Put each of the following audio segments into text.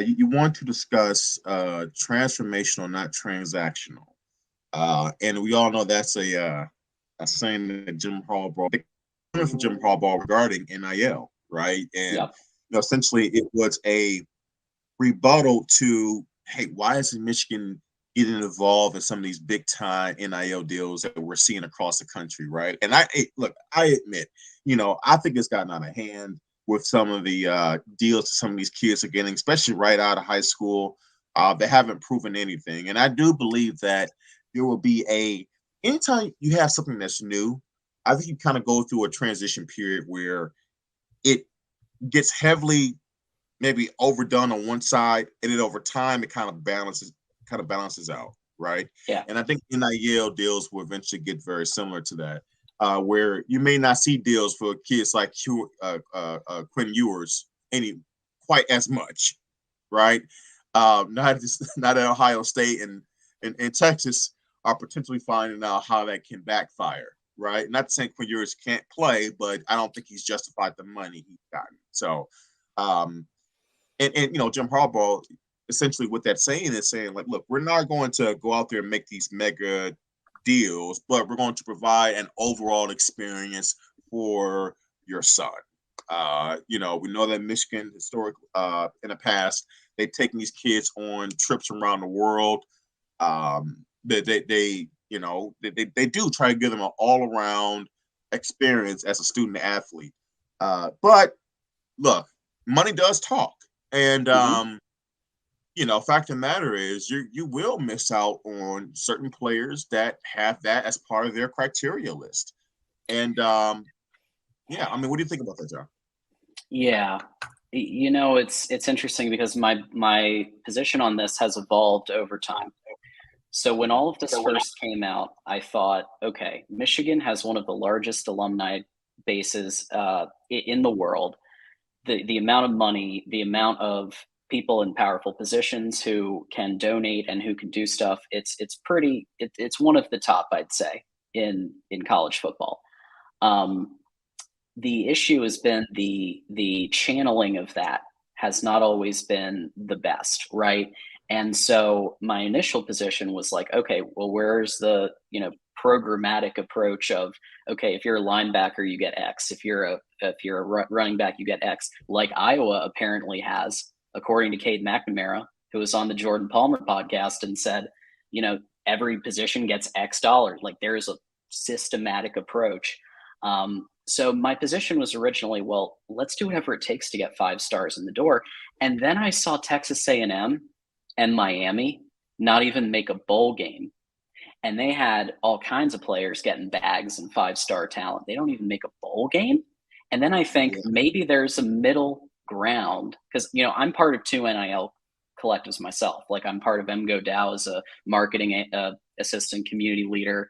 you want to discuss transformational, not transactional. And we all know that's a saying that Jim Harbaugh, coming from Jim Harbaugh regarding NIL, right? And Yep. essentially, it was a rebuttal to, hey, why isn't Michigan getting involved in some of these big time NIL deals that we're seeing across the country, right? And look, I admit, I think it's gotten out of hand with some of the deals that some of these kids are getting, especially right out of high school. They haven't proven anything, and I do believe that there will be anytime you have something that's new. I think you kind of go through a transition period where it gets heavily maybe overdone on one side, and then over time it kind of balances out, right? Yeah. And I think NIL deals will eventually get very similar to that, where you may not see deals for kids like Quinn Ewers any quite as much, right? Not at Ohio State and Texas are potentially finding out how that can backfire, right? Not saying Quinn Ewers can't play, but I don't think he's justified the money he's gotten. So, um, and Jim Harbaugh essentially what that saying is saying, like, look, we're not going to go out there and make these mega deals, but we're going to provide an overall experience for your son. We know that Michigan in the past, they've taken these kids on trips around the world. They do try to give them an all around experience as a student athlete. But look, money does talk. And Hmm. fact of the matter is you will miss out on certain players that have that as part of their criteria list. And yeah, I mean, what do you think about that, John? Yeah. It's interesting because my position on this has evolved over time. So when all of this first came out, I thought, okay, Michigan has one of the largest alumni bases in the world. The amount of money, the amount of people in powerful positions who can donate and who can do stuff, it's one of the top, I'd say, in college football. Um, the issue has been the channeling of that has not always been the best, right? And so my initial position was like, okay, well, where's the programmatic approach of, okay, if you're a linebacker, you get X. If you're a running back, you get X. Like Iowa apparently has, according to Cade McNamara, who was on the Jordan Palmer podcast and said, every position gets X dollars. Like there is a systematic approach. So my position was originally, well, let's do whatever it takes to get 5 stars in the door. And then I saw Texas A&M and Miami not even make a bowl game. And they had all kinds of players getting bags and 5-star talent. They don't even make a bowl game. And then I think Yeah. maybe there's a middle ground because, I'm part of 2 NIL collectives myself. Like I'm part of MGO DAO as a marketing assistant community leader.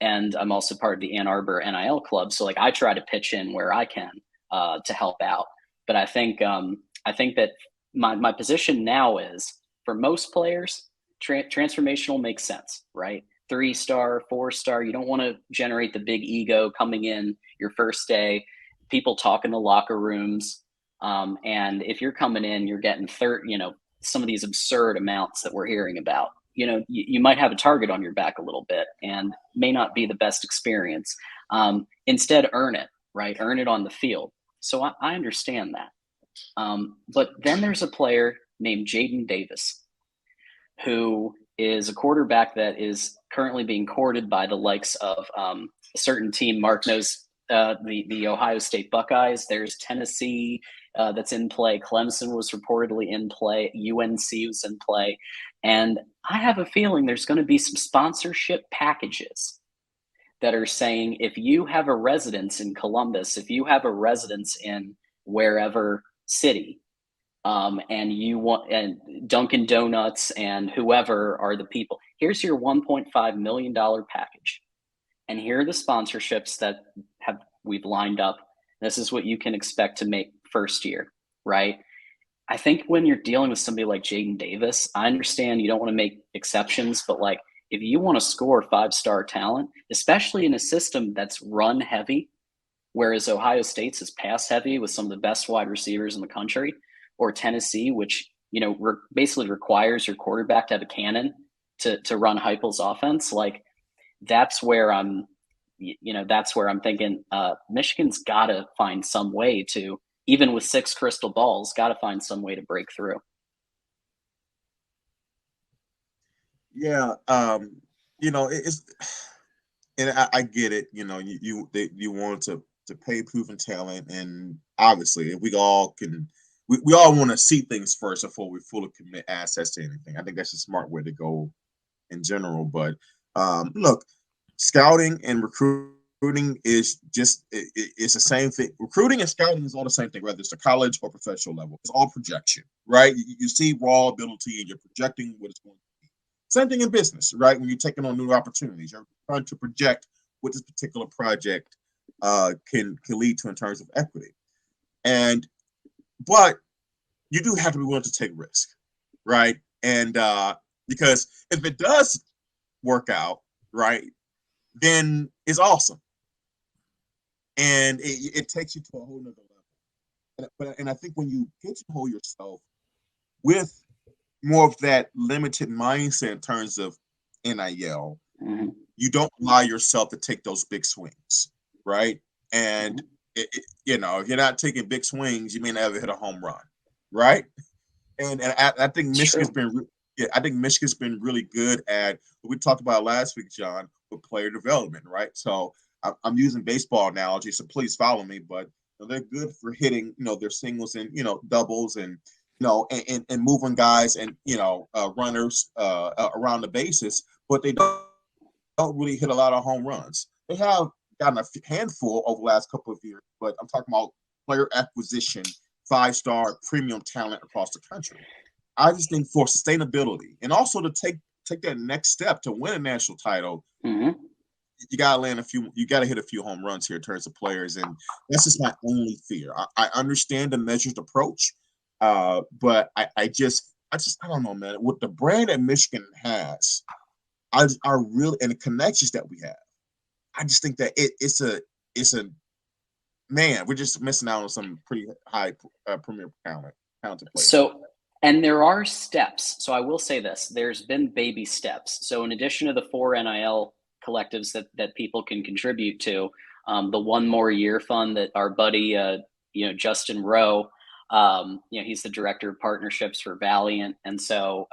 And I'm also part of the Ann Arbor NIL club. So like I try to pitch in where I can to help out. But I think that my position now is for most players, transformational makes sense, right? 3-star, 4-star. You don't want to generate the big ego coming in your first day. People talk in the locker rooms, and if you're coming in, you're getting some of these absurd amounts that we're hearing about. You might have a target on your back a little bit, and may not be the best experience. Instead, earn it, right? Earn it on the field. So I understand that. But then there's a player named Jaden Davis, who is a quarterback that is currently being courted by the likes of a certain team. Mark knows the Ohio State Buckeyes. There's Tennessee that's in play. Clemson was reportedly in play. UNC was in play. And I have a feeling there's going to be some sponsorship packages that are saying if you have a residence in Columbus, if you have a residence in wherever city, and you want and Dunkin' Donuts and whoever are the people. Here's your $1.5 million package, and here are the sponsorships that we've lined up. This is what you can expect to make first year, right? I think when you're dealing with somebody like Jaden Davis, I understand you don't want to make exceptions, but like if you want to score 5-star talent, especially in a system that's run heavy, whereas Ohio State's is pass heavy with some of the best wide receivers in the country, or Tennessee, which, basically requires your quarterback to have a cannon to run Heupel's offense. Like, that's where I'm thinking Michigan's got to find some way to, even with 6 crystal balls, got to find some way to break through. Yeah, it's, and I get it. You want to pay proven talent, and obviously, if we all can, we all want to see things first before we fully commit assets to anything. I think that's a smart way to go in general. But look, scouting and recruiting is just it's the same thing. Recruiting and scouting is all the same thing, whether it's a college or professional level. It's all projection, right? You see raw ability and you're projecting what it's going to be. Same thing in business, right? When you're taking on new opportunities, you're trying to project what this particular project can lead to in terms of equity. But you do have to be willing to take risk, right? And because if it does work out, right, then it's awesome, and it takes you to a whole nother level. And I think when you pigeonhole yourself with more of that limited mindset in terms of NIL, Mm-hmm. you don't allow yourself to take those big swings, right? And if you're not taking big swings, you may never hit a home run, right? And I think Michigan's been, I think Michigan's been really good at what we talked about last week, John, with player development, right? So I'm using baseball analogy, so please follow me. But they're good for hitting, their singles and doubles and and moving guys and runners around the bases, but they don't really hit a lot of home runs. They have gotten a handful over the last couple of years, but I'm talking about player acquisition, 5-star premium talent across the country. I just think for sustainability and also to take that next step to win a national title, you gotta hit a few home runs here in terms of players, and that's just my only fear. I understand the measured approach, but I don't know, man. With the brand that Michigan has, I really, and the connections that we have, I just think that it's a man. We're just missing out on some pretty high premier talented players. So, and there are steps. So I will say this: there's been baby steps. So in addition to the 4 NIL collectives that people can contribute to, the One More Year Fund that our buddy, Justin Rowe, he's the director of partnerships for Valiant, and so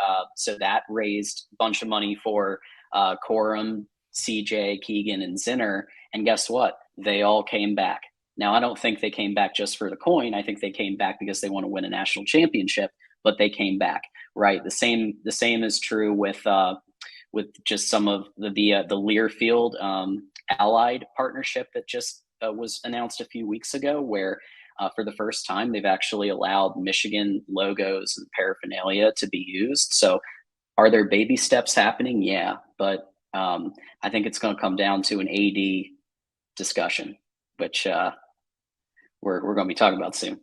that raised a bunch of money for Corum, CJ, Keegan, and Zinner. And guess what? They all came back. Now, I don't think they came back just for the coin. I think they came back because they want to win a national championship, but they came back, right? The same is true with just some of the Learfield Allied partnership that just was announced a few weeks ago, where for the first time they've actually allowed Michigan logos and paraphernalia to be used. So are there baby steps happening? Yeah, but I think it's going to come down to an AD discussion, which we're going to be talking about soon.